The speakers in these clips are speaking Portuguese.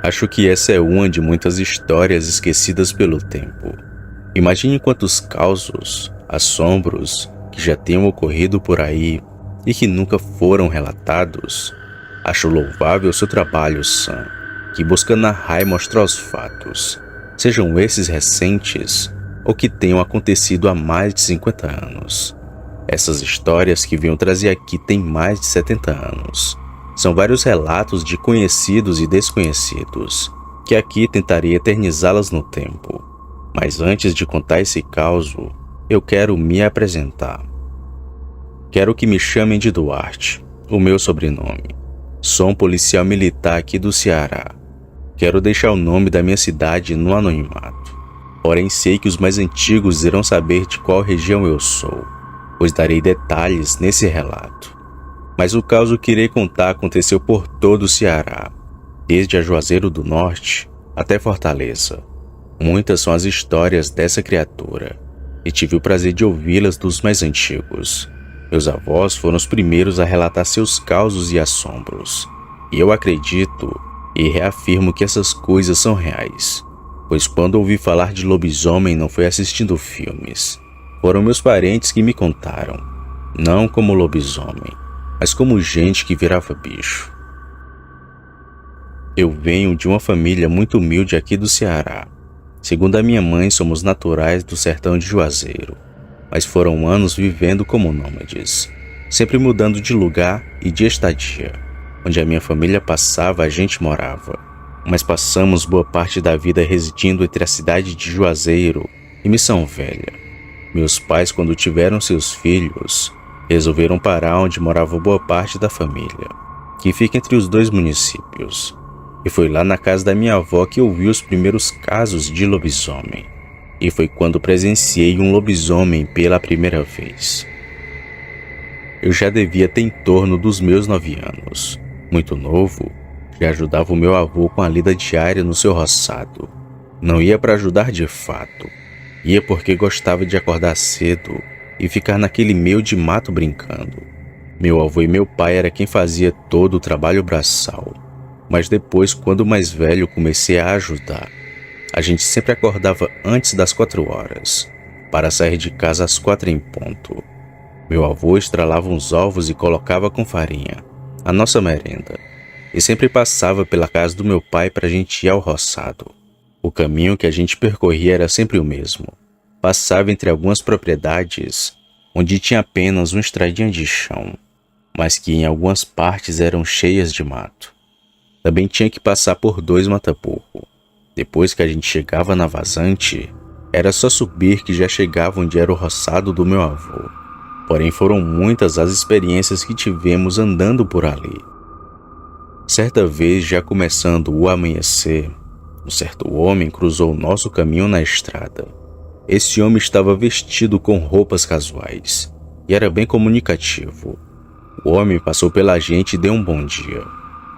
Acho que essa é uma de muitas histórias esquecidas pelo tempo. Imagine quantos causos, assombros que já tenham ocorrido por aí e que nunca foram relatados. Acho louvável seu trabalho, Sam, que busca narrar e mostrar os fatos, sejam esses recentes ou que tenham acontecido há mais de 50 anos. Essas histórias que venho trazer aqui têm mais de 70 anos. São vários relatos de conhecidos e desconhecidos, que aqui tentarei eternizá-las no tempo. Mas antes de contar esse caso, eu quero me apresentar. Quero que me chamem de Duarte, o meu sobrenome. Sou um policial militar aqui do Ceará. Quero deixar o nome da minha cidade no anonimato. Porém, sei que os mais antigos irão saber de qual região eu sou, pois darei detalhes nesse relato. Mas o caso que irei contar aconteceu por todo o Ceará, desde a Juazeiro do Norte até Fortaleza. Muitas são as histórias dessa criatura, e tive o prazer de ouvi-las dos mais antigos. Meus avós foram os primeiros a relatar seus causos e assombros, e eu acredito e reafirmo que essas coisas são reais, pois quando ouvi falar de lobisomem não foi assistindo filmes. Foram meus parentes que me contaram, não como lobisomem, mas como gente que virava bicho. Eu venho de uma família muito humilde aqui do Ceará. Segundo a minha mãe, somos naturais do sertão de Juazeiro, mas foram anos vivendo como nômades, sempre mudando de lugar e de estadia. Onde a minha família passava, a gente morava, mas passamos boa parte da vida residindo entre a cidade de Juazeiro e Missão Velha. Meus pais, quando tiveram seus filhos, resolveram parar onde morava boa parte da família, que fica entre os dois municípios. E foi lá na casa da minha avó que eu vi os primeiros casos de lobisomem. E foi quando presenciei um lobisomem pela primeira vez. Eu já devia ter em torno dos meus 9 anos. Muito novo, já ajudava o meu avô com a lida diária no seu roçado. Não ia para ajudar de fato. Ia porque gostava de acordar cedo e ficar naquele meio de mato brincando. Meu avô e meu pai era quem fazia todo o trabalho braçal. Mas depois, quando mais velho, comecei a ajudar. A gente sempre acordava antes das 4 horas, para sair de casa às 4 em ponto. Meu avô estralava uns ovos e colocava com farinha, a nossa merenda, e sempre passava pela casa do meu pai para a gente ir ao roçado. O caminho que a gente percorria era sempre o mesmo. Passava entre algumas propriedades, onde tinha apenas uma estradinha de chão, mas que em algumas partes eram cheias de mato. Também tinha que passar por 2 mata-burro. Depois que a gente chegava na vazante, era só subir que já chegava onde era o roçado do meu avô. Porém, foram muitas as experiências que tivemos andando por ali. Certa vez, já começando o amanhecer, um certo homem cruzou o nosso caminho na estrada. Esse homem estava vestido com roupas casuais e era bem comunicativo. O homem passou pela gente e deu um bom dia.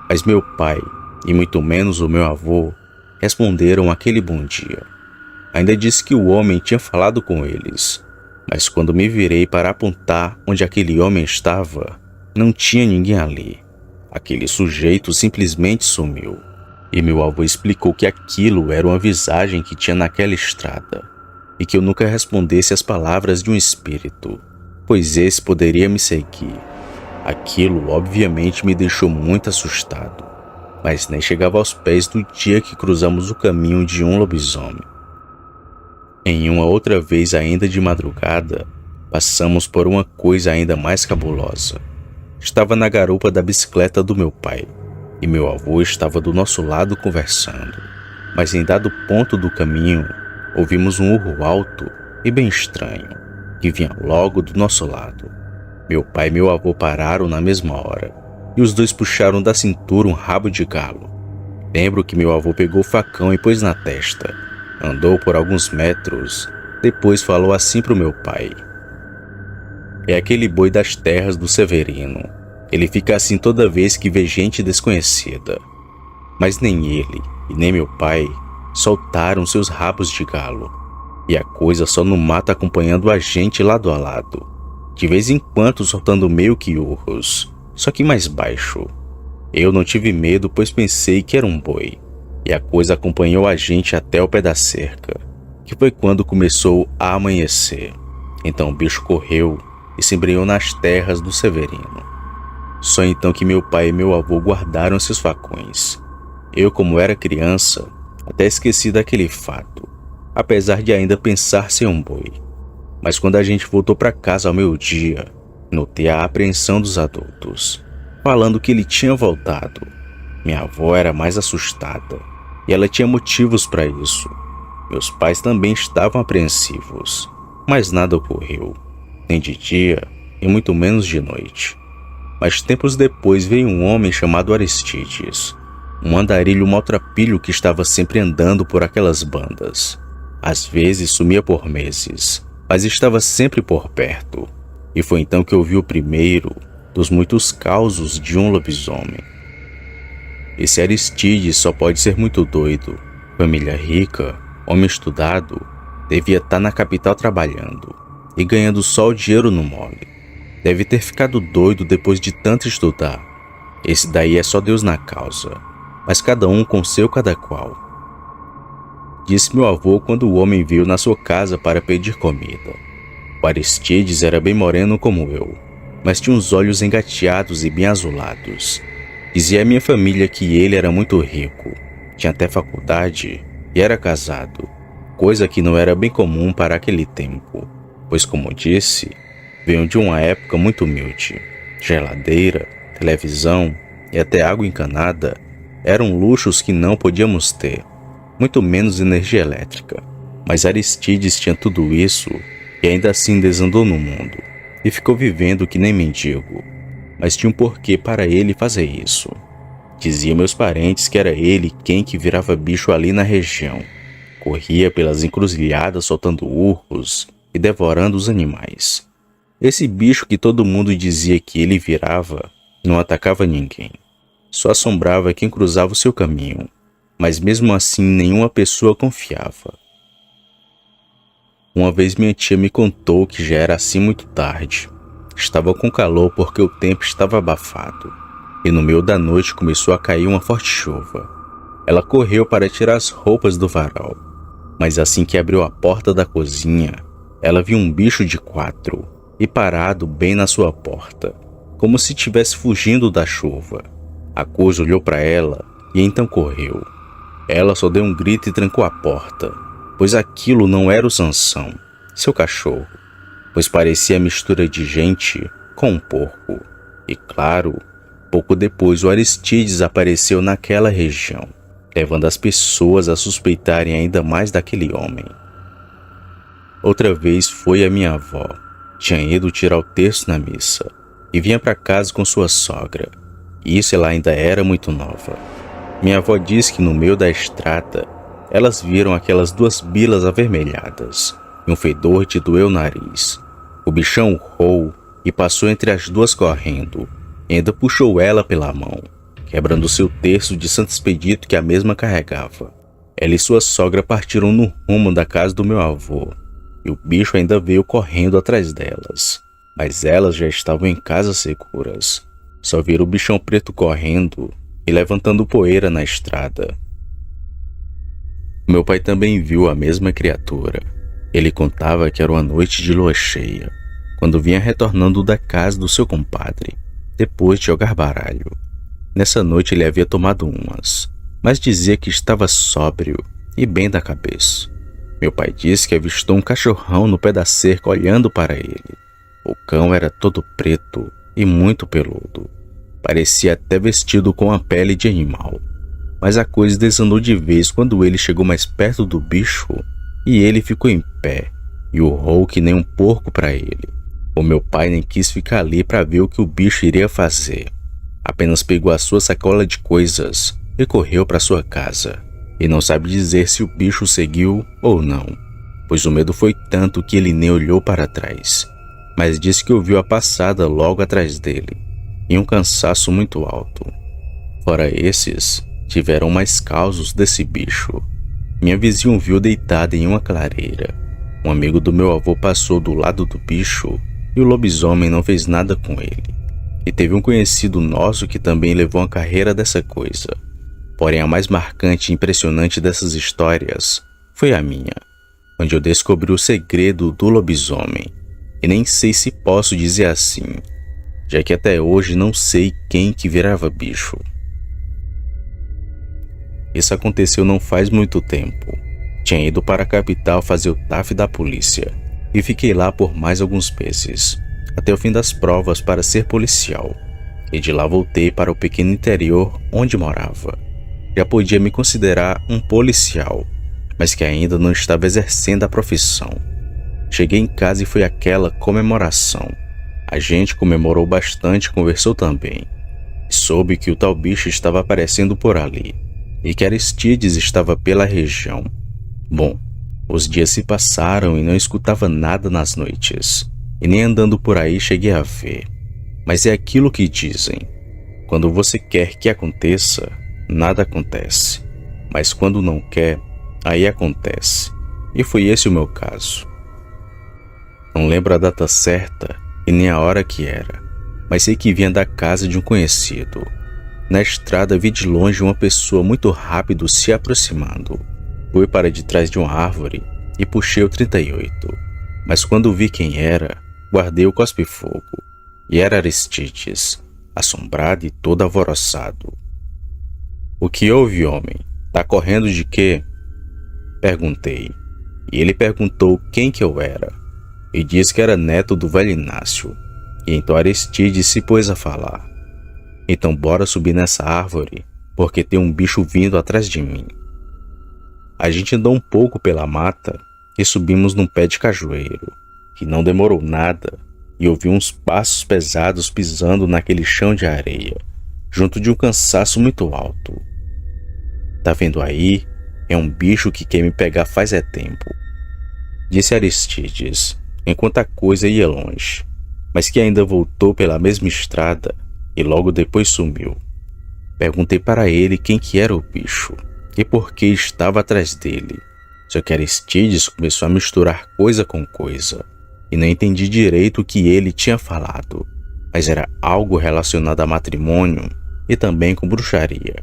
Mas meu pai, e muito menos o meu avô, responderam aquele bom dia. Ainda disse que o homem tinha falado com eles, mas quando me virei para apontar onde aquele homem estava, não tinha ninguém ali. Aquele sujeito simplesmente sumiu, e meu avô explicou que aquilo era uma visagem que tinha naquela estrada, e que eu nunca respondesse às palavras de um espírito, pois esse poderia me seguir. Aquilo obviamente me deixou muito assustado, mas nem chegava aos pés do dia que cruzamos o caminho de um lobisomem. Em uma outra vez, ainda de madrugada, passamos por uma coisa ainda mais cabulosa. Estava na garupa da bicicleta do meu pai, e meu avô estava do nosso lado conversando, mas em dado ponto do caminho, ouvimos um urro alto e bem estranho, que vinha logo do nosso lado. Meu pai e meu avô pararam na mesma hora, e os dois puxaram da cintura um rabo de galo. Lembro que meu avô pegou o facão e pôs na testa. Andou por alguns metros, depois falou assim pro meu pai: "É aquele boi das terras do Severino. Ele fica assim toda vez que vê gente desconhecida." Mas nem ele e nem meu pai soltaram seus rabos de galo, e a coisa só no mato acompanhando a gente lado a lado, de vez em quando soltando meio que urros, só que mais baixo. Eu não tive medo, pois pensei que era um boi, e a coisa acompanhou a gente até o pé da cerca, que foi quando começou a amanhecer. Então o bicho correu e se embrenhou nas terras do Severino. Só então que meu pai e meu avô guardaram seus facões. Eu, como era criança, até esqueci daquele fato, apesar de ainda pensar ser um boi. Mas quando a gente voltou para casa ao meio-dia, notei a apreensão dos adultos, falando que ele tinha voltado. Minha avó era mais assustada, e ela tinha motivos para isso. Meus pais também estavam apreensivos, mas nada ocorreu, nem de dia e muito menos de noite. Mas tempos depois veio um homem chamado Aristides, um andarilho maltrapilho que estava sempre andando por aquelas bandas. Às vezes sumia por meses, mas estava sempre por perto. E foi então que eu vi o primeiro dos muitos causos de um lobisomem. Esse Aristides só pode ser muito doido. Família rica, homem estudado, devia estar na capital trabalhando e ganhando só o dinheiro no mole. Deve ter ficado doido depois de tanto estudar. Esse daí é só Deus na causa, mas cada um com seu cada qual. Disse meu avô quando o homem veio na sua casa para pedir comida. O Aristides era bem moreno como eu, mas tinha uns olhos engateados e bem azulados. Dizia a minha família que ele era muito rico, tinha até faculdade e era casado, coisa que não era bem comum para aquele tempo, pois, como disse, veio de uma época muito humilde. Geladeira, televisão e até água encanada eram luxos que não podíamos ter, muito menos energia elétrica. Mas Aristides tinha tudo isso e ainda assim desandou no mundo e ficou vivendo que nem mendigo. Mas tinha um porquê para ele fazer isso. Dizia meus parentes que era ele quem que virava bicho ali na região. Corria pelas encruzilhadas soltando urros e devorando os animais. Esse bicho que todo mundo dizia que ele virava não atacava ninguém. Só assombrava quem cruzava o seu caminho. Mas mesmo assim nenhuma pessoa confiava. Uma vez minha tia me contou que já era assim muito tarde. Estava com calor porque o tempo estava abafado, e no meio da noite começou a cair uma forte chuva. Ela correu para tirar as roupas do varal, mas assim que abriu a porta da cozinha, ela viu um bicho de 4 e parado bem na sua porta, como se estivesse fugindo da chuva. A coisa olhou para ela e então correu. Ela só deu um grito e trancou a porta, pois aquilo não era o Sansão, seu cachorro, pois parecia mistura de gente com um porco. E claro, pouco depois o Aristides apareceu naquela região, levando as pessoas a suspeitarem ainda mais daquele homem. Outra vez foi a minha avó. Tinha ido tirar o terço na missa e vinha para casa com sua sogra. Isso ela ainda era muito nova. Minha avó disse que no meio da estrada elas viram aquelas 2 bilas avermelhadas e um fedor de doer o nariz. O bichão urrou e passou entre as 2 correndo, e ainda puxou ela pela mão, quebrando o seu terço de Santo Expedito que a mesma carregava. Ela e sua sogra partiram no rumo da casa do meu avô, e o bicho ainda veio correndo atrás delas. Mas elas já estavam em casa seguras. Só viram o bichão preto correndo e levantando poeira na estrada. Meu pai também viu a mesma criatura. Ele contava que era uma noite de lua cheia, quando vinha retornando da casa do seu compadre, depois de jogar baralho. Nessa noite ele havia tomado umas, mas dizia que estava sóbrio e bem da cabeça. Meu pai disse que avistou um cachorrão no pé da cerca olhando para ele. O cão era todo preto e muito peludo. Parecia até vestido com a pele de animal. Mas a coisa desandou de vez quando ele chegou mais perto do bicho e ele ficou em pé e urrou que nem um porco para ele. O meu pai nem quis ficar ali para ver o que o bicho iria fazer. Apenas pegou a sua sacola de coisas e correu para sua casa. E não sabe dizer se o bicho seguiu ou não, pois o medo foi tanto que ele nem olhou para trás. Mas disse que ouviu a passada logo atrás dele e um cansaço muito alto. Fora esses, tiveram mais causos desse bicho. Minha vizinha o viu deitado em uma clareira. Um amigo do meu avô passou do lado do bicho e o lobisomem não fez nada com ele. E teve um conhecido nosso que também levou uma carreira dessa coisa. Porém, a mais marcante e impressionante dessas histórias foi a minha, onde eu descobri o segredo do lobisomem. E nem sei se posso dizer assim, já que até hoje não sei quem que virava bicho. Isso aconteceu não faz muito tempo. Tinha ido para a capital fazer o TAF da polícia e fiquei lá por mais alguns meses, até o fim das provas para ser policial. E de lá voltei para o pequeno interior onde morava. Já podia me considerar um policial, mas que ainda não estava exercendo a profissão. Cheguei em casa e foi aquela comemoração. A gente comemorou bastante e conversou também. E soube que o tal bicho estava aparecendo por ali e que Aristides estava pela região. Bom, os dias se passaram e não escutava nada nas noites, e nem andando por aí cheguei a ver. Mas é aquilo que dizem: quando você quer que aconteça, nada acontece. Mas quando não quer, aí acontece. E foi esse o meu caso. Não lembro a data certa e nem a hora que era, mas sei que vinha da casa de um conhecido. Na estrada vi de longe uma pessoa muito rápido se aproximando. Fui para de trás de uma árvore e puxei o 38. Mas quando vi quem era, guardei o cospe-fogo. E era Aristides, assombrado e todo alvoroçado. "O que houve, homem? Tá correndo de quê?" Perguntei. E ele perguntou quem que eu era. E disse que era neto do velho Inácio. E então Aristides se pôs a falar. "Então bora subir nessa árvore, porque tem um bicho vindo atrás de mim." A gente andou um pouco pela mata e subimos num pé de cajueiro, que não demorou nada, e ouvi uns passos pesados pisando naquele chão de areia, junto de um cansaço muito alto. "Tá vendo aí? É um bicho que quer me pegar faz é tempo", disse Aristides, enquanto a coisa ia longe, mas que ainda voltou pela mesma estrada e logo depois sumiu. Perguntei para ele quem que era o bicho e por que estava atrás dele. Só que Aristides começou a misturar coisa com coisa e não entendi direito o que ele tinha falado, mas era algo relacionado a matrimônio e também com bruxaria.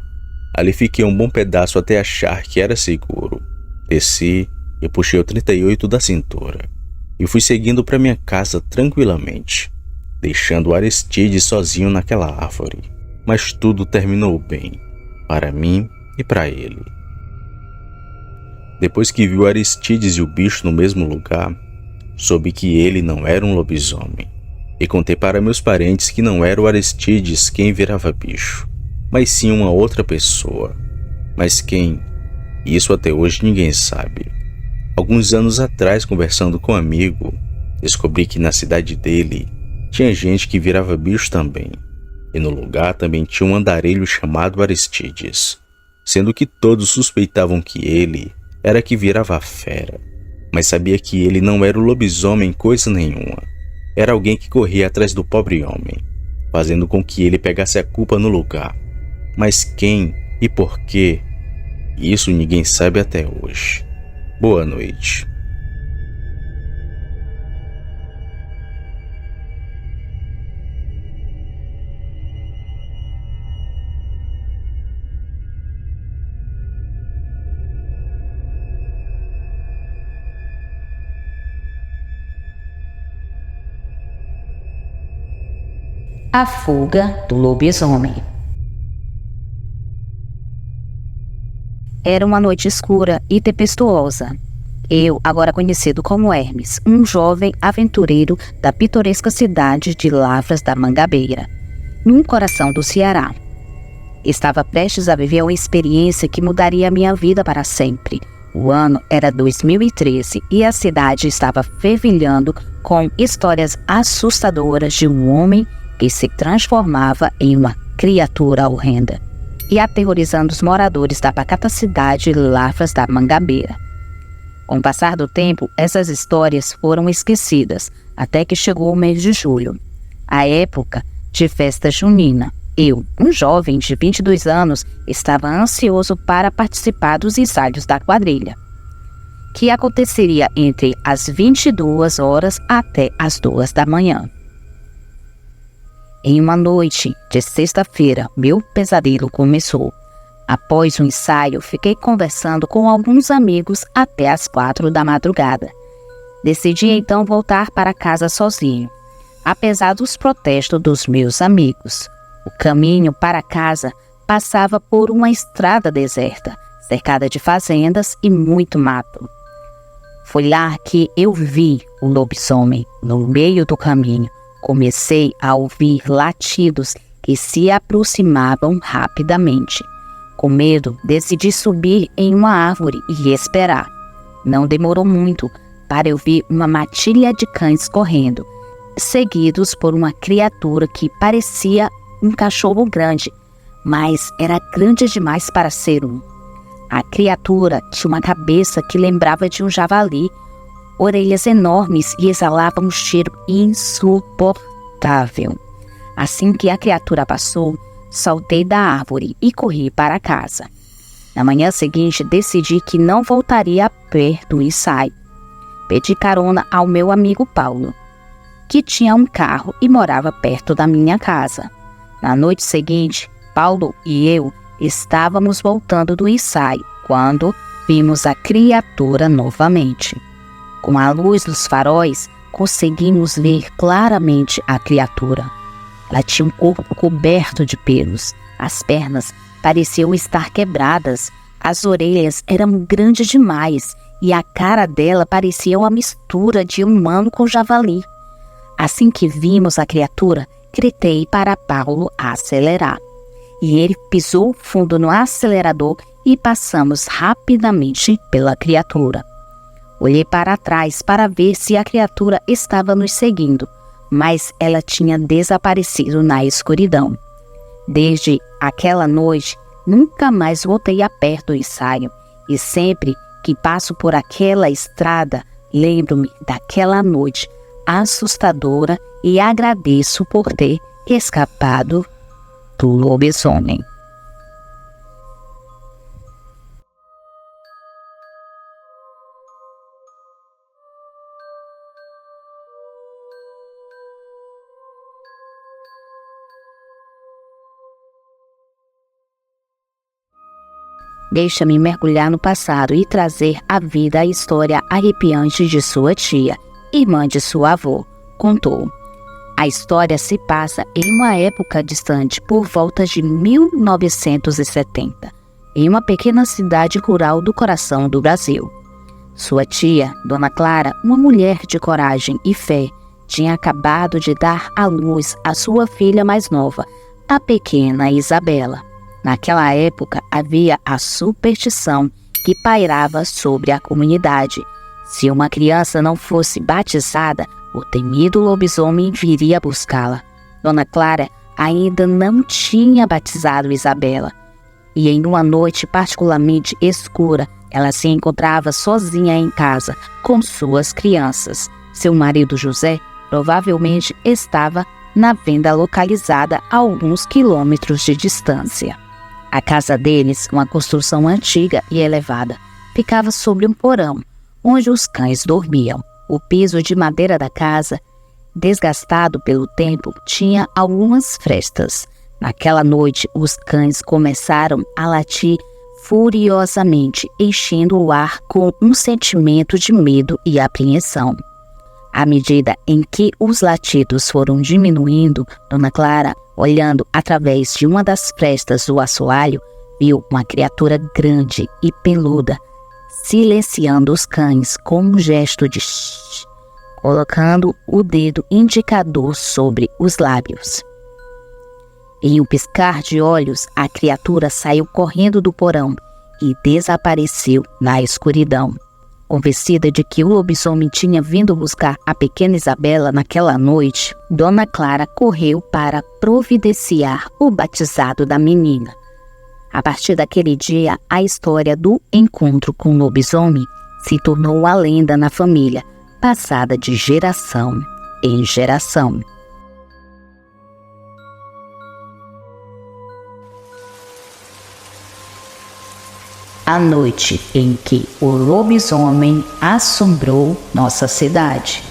Ali fiquei um bom pedaço até achar que era seguro. Desci e puxei o 38 da cintura e fui seguindo para minha casa tranquilamente, deixando o Aristides sozinho naquela árvore. Mas tudo terminou bem, para mim e para ele. Depois que viu Aristides e o bicho no mesmo lugar, soube que ele não era um lobisomem, e contei para meus parentes que não era o Aristides quem virava bicho, mas sim uma outra pessoa. Mas quem? Isso até hoje ninguém sabe. Alguns anos atrás, conversando com um amigo, descobri que na cidade dele tinha gente que virava bicho também, e no lugar também tinha um andarilho chamado Aristides, sendo que todos suspeitavam que ele era que virava a fera, mas sabia que ele não era o lobisomem coisa nenhuma. Era alguém que corria atrás do pobre homem, fazendo com que ele pegasse a culpa no lugar. Mas quem e por quê? Isso ninguém sabe até hoje. Boa noite. A fuga do lobisomem. Era uma noite escura e tempestuosa. Eu, agora conhecido como Hermes, um jovem aventureiro da pitoresca cidade de Lavras da Mangabeira, no coração do Ceará. Estava prestes a viver uma experiência que mudaria a minha vida para sempre. O ano era 2013 e a cidade estava fervilhando com histórias assustadoras de um homem que se transformava em uma criatura horrenda e aterrorizando os moradores da pacata cidade Lavras da Mangabeira. Com o passar do tempo, essas histórias foram esquecidas, até que chegou o mês de julho, a época de festa junina. Eu, um jovem de 22 anos, estava ansioso para participar dos ensaios da quadrilha, que aconteceria entre as 22 horas até as 2 da manhã. Em uma noite de sexta-feira, meu pesadelo começou. Após o ensaio, fiquei conversando com alguns amigos até as 4 da madrugada. Decidi então voltar para casa sozinho, apesar dos protestos dos meus amigos. O caminho para casa passava por uma estrada deserta, cercada de fazendas e muito mato. Foi lá que eu vi o lobisomem no meio do caminho. Comecei a ouvir latidos que se aproximavam rapidamente. Com medo, decidi subir em uma árvore e esperar. Não demorou muito para eu ver uma matilha de cães correndo, seguidos por uma criatura que parecia um cachorro grande, mas era grande demais para ser um. A criatura tinha uma cabeça que lembrava de um javali, orelhas enormes e exalava um cheiro insuportável. Assim que a criatura passou, saltei da árvore e corri para casa. Na manhã seguinte, decidi que não voltaria a pé do ensaio. Pedi carona ao meu amigo Paulo, que tinha um carro e morava perto da minha casa. Na noite seguinte, Paulo e eu estávamos voltando do ensaio quando vimos a criatura novamente. Com a luz dos faróis, conseguimos ver claramente a criatura. Ela tinha um corpo coberto de pelos. As pernas pareciam estar quebradas. As orelhas eram grandes demais e a cara dela parecia uma mistura de humano com javali. Assim que vimos a criatura, gritei para Paulo acelerar. E ele pisou fundo no acelerador e passamos rapidamente pela criatura. Olhei para trás para ver se a criatura estava nos seguindo, mas ela tinha desaparecido na escuridão. Desde aquela noite, nunca mais voltei a perto do ensaio, e sempre que passo por aquela estrada, lembro-me daquela noite assustadora e agradeço por ter escapado do lobisomem. Deixa-me mergulhar no passado e trazer à vida a história arrepiante de sua tia, irmã de seu avô, contou. A história se passa em uma época distante, por volta de 1970, em uma pequena cidade rural do coração do Brasil. Sua tia, Dona Clara, uma mulher de coragem e fé, tinha acabado de dar à luz a sua filha mais nova, a pequena Isabela. Naquela época havia a superstição que pairava sobre a comunidade. Se uma criança não fosse batizada, o temido lobisomem viria buscá-la. Dona Clara ainda não tinha batizado Isabela, e em uma noite particularmente escura, ela se encontrava sozinha em casa com suas crianças. Seu marido José provavelmente estava na venda localizada a alguns quilômetros de distância. A casa deles, uma construção antiga e elevada, ficava sobre um porão, onde os cães dormiam. O piso de madeira da casa, desgastado pelo tempo, tinha algumas frestas. Naquela noite, os cães começaram a latir furiosamente, enchendo o ar com um sentimento de medo e apreensão. À medida em que os latidos foram diminuindo, Dona Clara, olhando através de uma das frestas do assoalho, viu uma criatura grande e peluda, silenciando os cães com um gesto de shh, colocando o dedo indicador sobre os lábios. Em um piscar de olhos, a criatura saiu correndo do porão e desapareceu na escuridão. Convencida de que o lobisomem tinha vindo buscar a pequena Isabela naquela noite, Dona Clara correu para providenciar o batizado da menina. A partir daquele dia, a história do encontro com o lobisomem se tornou uma lenda na família, passada de geração em geração. A noite em que o lobisomem assombrou nossa cidade.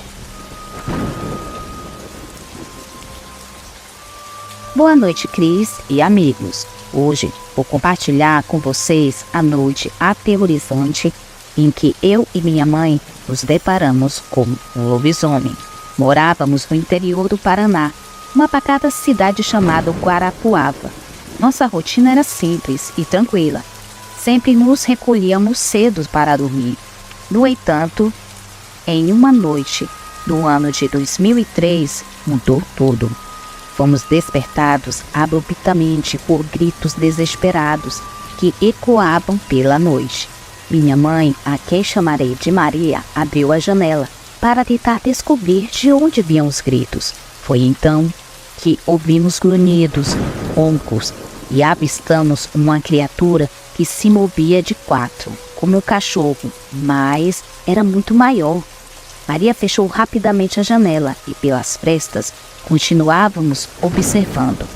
Boa noite, Cris e amigos. Hoje vou compartilhar com vocês a noite aterrorizante em que eu e minha mãe nos deparamos com um lobisomem. Morávamos no interior do Paraná, uma pacata cidade chamada Guarapuava. Nossa rotina era simples e tranquila. Sempre nos recolhíamos cedo para dormir. No entanto, em uma noite do ano de 2003, mudou tudo. Fomos despertados abruptamente por gritos desesperados que ecoavam pela noite. Minha mãe, a quem chamarei de Maria, abriu a janela para tentar descobrir de onde vinham os gritos. Foi então que ouvimos grunhidos, roncos e avistamos uma criatura que se movia de quatro, como um cachorro, mas era muito maior. Maria fechou rapidamente a janela e, pelas frestas, continuávamos observando.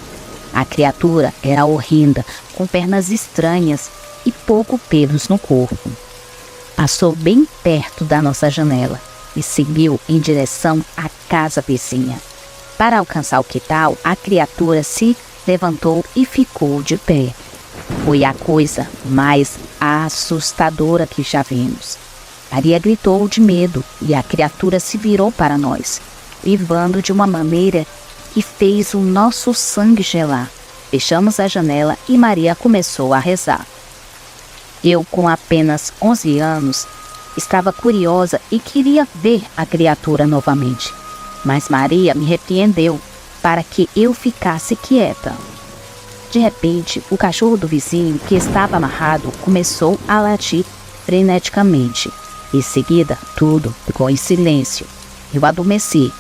A criatura era horrenda, com pernas estranhas e pouco pelos no corpo. Passou bem perto da nossa janela e seguiu em direção à casa vizinha. Para alcançar o quintal, a criatura se levantou e ficou de pé. Foi a coisa mais assustadora que já vimos. Maria gritou de medo e a criatura se virou para nós, uivando de uma maneira que fez o nosso sangue gelar. Fechamos a janela e Maria começou a rezar. Eu, com apenas 11 anos, estava curiosa e queria ver a criatura novamente. Mas Maria me repreendeu para que eu ficasse quieta. De repente, o cachorro do vizinho, que estava amarrado, começou a latir freneticamente. Em seguida, tudo ficou em silêncio. Eu adormeci,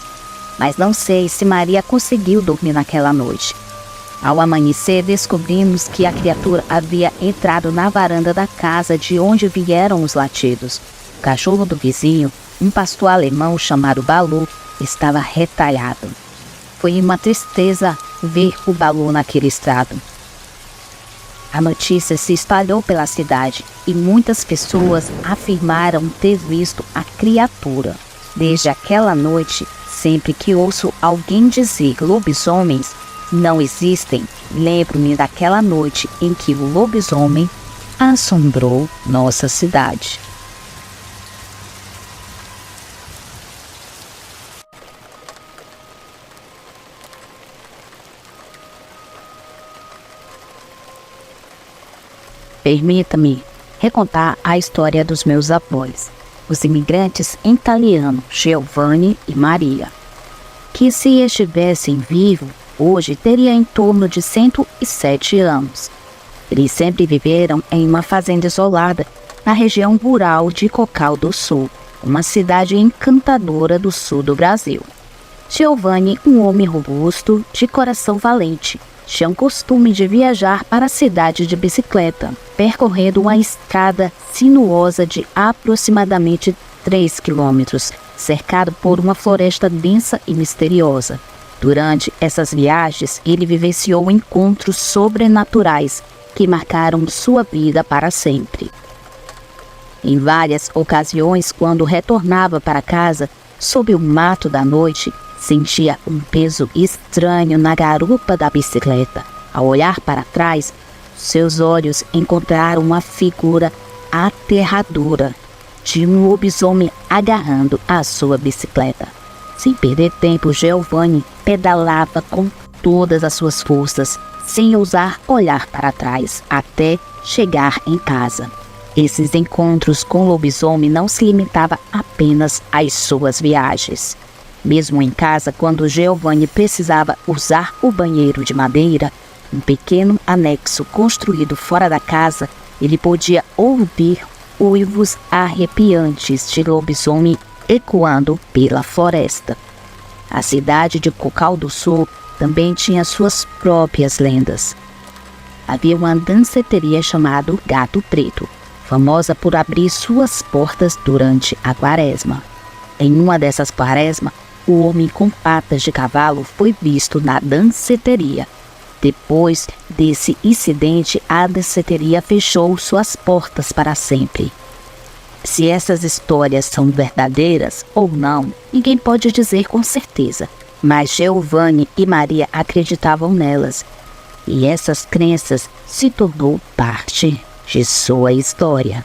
mas não sei se Maria conseguiu dormir naquela noite. Ao amanhecer, descobrimos que a criatura havia entrado na varanda da casa de onde vieram os latidos. O cachorro do vizinho, um pastor alemão chamado Balu, estava retalhado. Foi uma tristeza ver o Balu naquele estado. A notícia se espalhou pela cidade e muitas pessoas afirmaram ter visto a criatura. Desde aquela noite, sempre que ouço alguém dizer lobisomens não existem, lembro-me daquela noite em que o lobisomem assombrou nossa cidade. Permita-me recontar a história dos meus avós, os imigrantes italianos Giovanni e Maria, que se estivessem vivos, hoje teria em torno de 107 anos. Eles sempre viveram em uma fazenda isolada na região rural de Cocal do Sul, uma cidade encantadora do sul do Brasil. Giovanni, um homem robusto, de coração valente, tinha o costume de viajar para a cidade de bicicleta, percorrendo uma estrada sinuosa de aproximadamente 3 quilômetros, cercado por uma floresta densa e misteriosa. Durante essas viagens, ele vivenciou encontros sobrenaturais que marcaram sua vida para sempre. Em várias ocasiões, quando retornava para casa, sob o mato da noite, sentia um peso estranho na garupa da bicicleta. Ao olhar para trás, seus olhos encontraram uma figura aterradora de um lobisomem agarrando a sua bicicleta. Sem perder tempo, Giovanni pedalava com todas as suas forças, sem ousar olhar para trás, até chegar em casa. Esses encontros com o lobisomem não se limitavam apenas às suas viagens. Mesmo em casa, quando Giovanni precisava usar o banheiro de madeira, um pequeno anexo construído fora da casa, ele podia ouvir uivos arrepiantes de lobisomem ecoando pela floresta. A cidade de Cocal do Sul também tinha suas próprias lendas. Havia uma danceteria chamada Gato Preto, famosa por abrir suas portas durante a quaresma. Em uma dessas quaresmas, o homem com patas de cavalo foi visto na danceteria. Depois desse incidente, a danceteria fechou suas portas para sempre. Se essas histórias são verdadeiras ou não, ninguém pode dizer com certeza, mas Giovanni e Maria acreditavam nelas. E essas crenças se tornou parte de sua história.